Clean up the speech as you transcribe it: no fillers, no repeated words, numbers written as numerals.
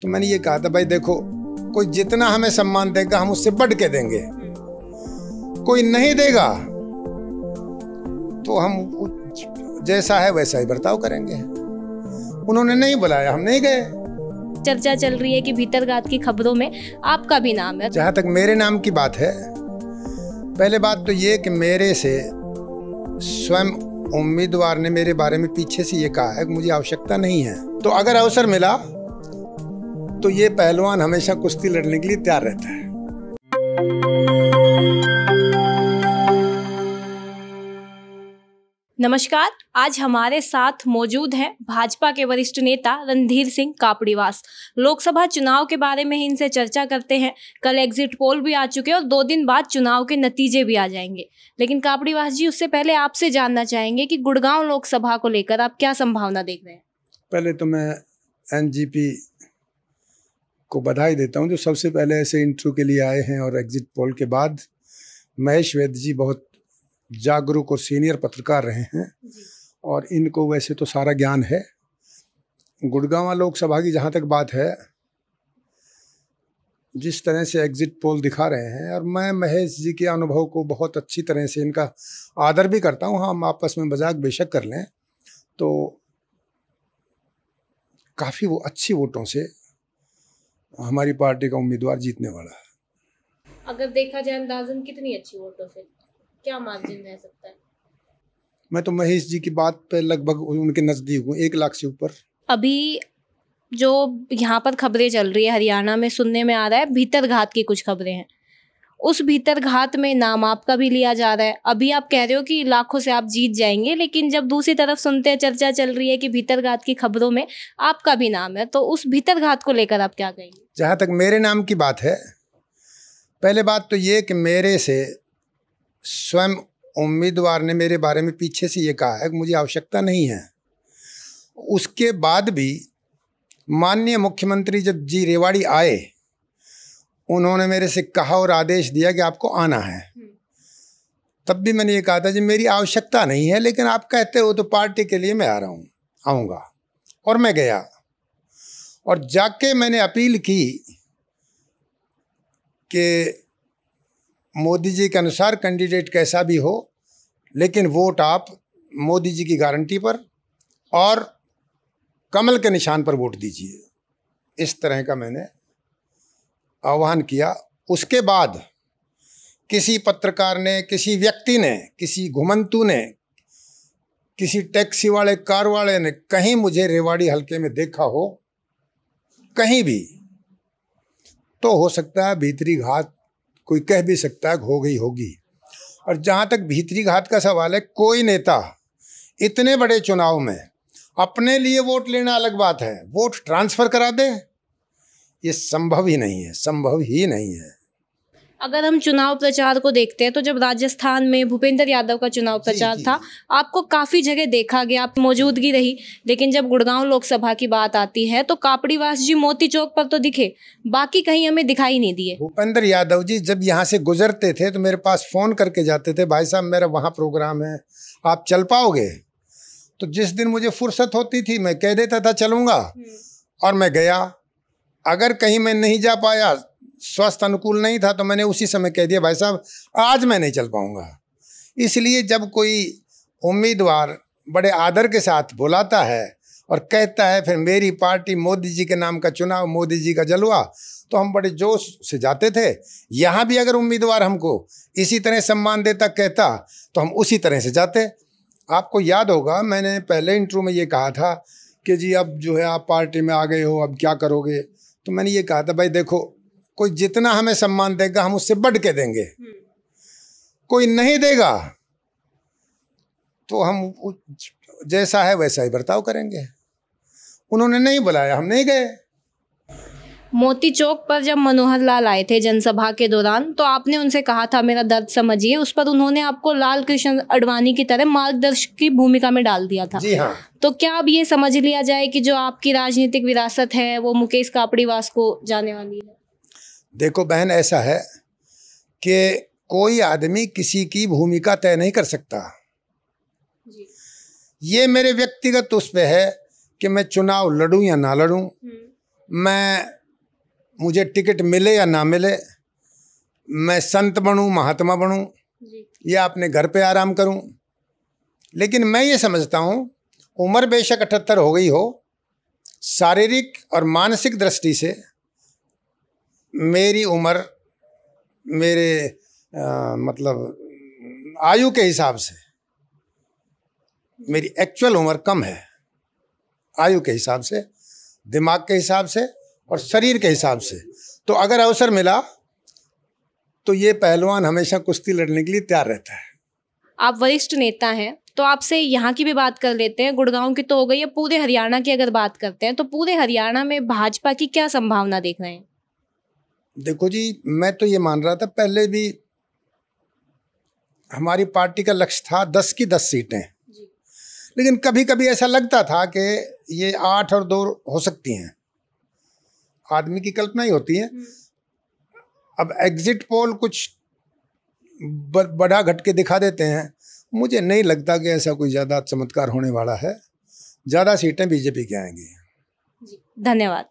तो मैंने ये कहा था, भाई देखो, कोई जितना हमें सम्मान देगा हम उससे बढ़ के देंगे, कोई नहीं देगा तो हम जैसा है वैसा ही बर्ताव करेंगे। उन्होंने नहीं बुलाया, हम नहीं गए। चर्चा चल रही है कि भीतरघात की खबरों में आपका भी नाम है। जहां तक मेरे नाम की बात है, पहले बात तो ये कि मेरे से स्वयं उम्मीदवार ने मेरे बारे में पीछे से ये कहा है कि मुझे आवश्यकता नहीं है। तो अगर अवसर मिला तो ये पहलवान हमेशा कुश्ती लड़ने के लिए तैयार रहता है। नमस्कार, आज हमारे साथ मौजूद हैं भाजपा के वरिष्ठ नेता रणधीर सिंह कापड़ीवास। लोकसभा चुनाव के बारे में ही इनसे चर्चा करते हैं। कल एग्जिट पोल भी आ चुके हैं और 2 दिन बाद चुनाव के नतीजे भी आ जाएंगे। लेकिन कापड़ीवास जी, उससे पहले आपसे जानना चाहेंगे कि गुड़गांव लोकसभा को लेकर आप क्या संभावना देख रहे हैं? पहले तो मैं एनजीपी को बधाई देता हूं जो सबसे पहले ऐसे इंटरव्यू के लिए आए हैं। और एग्जिट पोल के बाद महेश वैद्य जी बहुत जागरूक और सीनियर पत्रकार रहे हैं और इनको वैसे तो सारा ज्ञान है। गुड़गांव लोकसभा की जहाँ तक बात है, जिस तरह से एग्जिट पोल दिखा रहे हैं, और मैं महेश जी के अनुभव को बहुत अच्छी तरह से इनका आदर भी करता हूँ। हम आपस में मजाक बेशक कर लें तो काफ़ी वो अच्छी वोटों से हमारी पार्टी का उम्मीदवार जीतने वाला है। अगर देखा जाए अंदाजन कितनी अच्छी वोटों से, क्या मार्जिन रह सकता है? मैं तो महेश जी की बात पे लगभग उनके नजदीक हूँ, 1 लाख से ऊपर। अभी जो यहाँ पर खबरें चल रही है, हरियाणा में सुनने में आ रहा है भीतरघात की कुछ खबरें हैं। उस भीतरघात में नाम आपका भी लिया जा रहा है। अभी आप कह रहे हो कि लाखों से आप जीत जाएंगे, लेकिन जब दूसरी तरफ सुनते हैं, चर्चा चल रही है कि भीतरघात की खबरों में आपका भी नाम है, तो उस भीतरघात को लेकर आप क्या कहेंगे? जहाँ तक मेरे नाम की बात है, पहले बात तो ये कि मेरे से स्वयं उम्मीदवार ने मेरे बारे में पीछे से ये कहा है कि मुझे आवश्यकता नहीं है। उसके बाद भी माननीय मुख्यमंत्री जब जी रेवाड़ी आए, उन्होंने मेरे से कहा और आदेश दिया कि आपको आना है। तब भी मैंने ये कहा था जी मेरी आवश्यकता नहीं है, लेकिन आप कहते हो तो पार्टी के लिए मैं आ रहा हूँ, आऊँगा। और मैं गया और जाके मैंने अपील की कि मोदी जी के अनुसार कैंडिडेट कैसा भी हो, लेकिन वोट आप मोदी जी की गारंटी पर और कमल के निशान पर वोट दीजिए। इस तरह का मैंने आह्वान किया। उसके बाद किसी पत्रकार ने, किसी व्यक्ति ने, किसी घुमंतू ने, किसी टैक्सी वाले, कार वाले ने कहीं मुझे रेवाड़ी हलके में देखा हो, कहीं भी, तो हो सकता है भीतरी घात कोई कह भी सकता है हो गई होगी। और जहाँ तक भीतरी घात का सवाल है, कोई नेता इतने बड़े चुनाव में अपने लिए वोट लेना अलग बात है, वोट ट्रांसफ़र करा दे, ये संभव ही नहीं है, संभव ही नहीं है। अगर हम चुनाव प्रचार को देखते हैं तो जब राजस्थान में भूपेंद्र यादव का चुनाव प्रचार था, आपको काफ़ी जगह देखा गया, आप मौजूदगी रही। लेकिन जब गुड़गांव लोकसभा की बात आती है तो कापड़ीवास जी मोती चौक पर तो दिखे, बाकी कहीं हमें दिखाई नहीं दिए। भूपेंद्र यादव जी जब यहाँ से गुजरते थे तो मेरे पास फ़ोन करके जाते थे, भाई साहब मेरा वहाँ प्रोग्राम है, आप चल पाओगे? तो जिस दिन मुझे फुर्सत होती थी मैं कह देता था चलूँगा, और मैं गया। अगर कहीं मैं नहीं जा पाया, स्वास्थ्य अनुकूल नहीं था, तो मैंने उसी समय कह दिया भाई साहब आज मैं नहीं चल पाऊंगा। इसलिए जब कोई उम्मीदवार बड़े आदर के साथ बुलाता है और कहता है फिर मेरी पार्टी मोदी जी के नाम का चुनाव, मोदी जी का जलवा, तो हम बड़े जोश से जाते थे। यहाँ भी अगर उम्मीदवार हमको इसी तरह सम्मान देता, कहता, तो हम उसी तरह से जाते। आपको याद होगा मैंने पहले इंटरव्यू में ये कहा था कि जी अब जो है आप पार्टी में आ गए हो, अब क्या करोगे? तो मैंने ये कहा था, भाई देखो, कोई जितना हमें सम्मान देगा हम उससे बढ़ के देंगे, कोई नहीं देगा तो हम जैसा है वैसा ही बर्ताव करेंगे। उन्होंने नहीं बुलाया, हम नहीं गए। मोती चौक पर जब मनोहर लाल आए थे जनसभा के दौरान, तो आपने उनसे कहा था मेरा दर्द समझिए। उस पर उन्होंने आपको लाल कृष्ण आडवाणी की तरह मार्गदर्शक की भूमिका में डाल दिया था। जी हाँ। तो क्या अब ये समझ लिया जाए कि जो आपकी राजनीतिक विरासत है वो मुकेश कापड़ीवास को जाने वाली है? देखो बहन, ऐसा है कि कोई आदमी किसी की भूमिका तय नहीं कर सकता। ये मेरे व्यक्तिगत उस पे है कि मैं चुनाव लड़ूं या ना लड़ूं, मुझे टिकट मिले या ना मिले, मैं संत बनूं, महात्मा बनूं या अपने घर पे आराम करूं, लेकिन मैं ये समझता हूं उम्र बेशक 78 हो गई हो, शारीरिक और मानसिक दृष्टि से मेरी उम्र मेरे मतलब आयु के हिसाब से मेरी एक्चुअल उम्र कम है, आयु के हिसाब से, दिमाग के हिसाब से और शरीर के हिसाब से। तो अगर अवसर मिला तो ये पहलवान हमेशा कुश्ती लड़ने के लिए तैयार रहता है। आप वरिष्ठ नेता हैं, तो आपसे यहाँ की भी बात कर लेते हैं। गुड़गांव की तो हो गई है, पूरे हरियाणा की अगर बात करते हैं तो पूरे हरियाणा में भाजपा की क्या संभावना देख रहे हैं? देखो जी, मैं तो ये मान रहा था पहले भी, हमारी पार्टी का लक्ष्य था 10 की 10 सीटें, लेकिन कभी कभी ऐसा लगता था कि ये 8 और 2 हो सकती हैं। आदमी की कल्पना ही होती है। अब एग्जिट पोल कुछ बड़ा घट के दिखा देते हैं, मुझे नहीं लगता कि ऐसा कोई ज़्यादा चमत्कार होने वाला है। ज़्यादा सीटें बीजेपी की आएंगी। धन्यवाद।